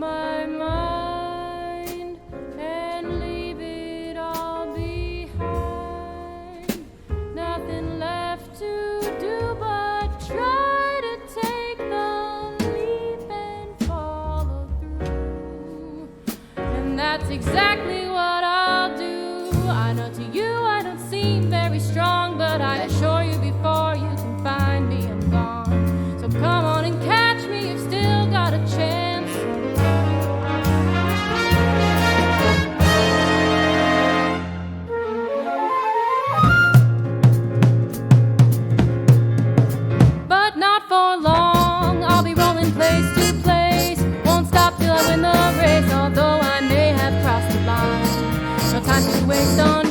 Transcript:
my mind and leave it all behind. Nothing left to do but try to take the leap and follow through. And that's exactly what I'll do. I know to you I don't seem very strong, but I assure you before you can find me, I'm gone. So come on and catch me, you've still got a chance. But not for long, I'll be rolling place to place. Won't stop till I win the race, although I may have crossed the line. No time to waste on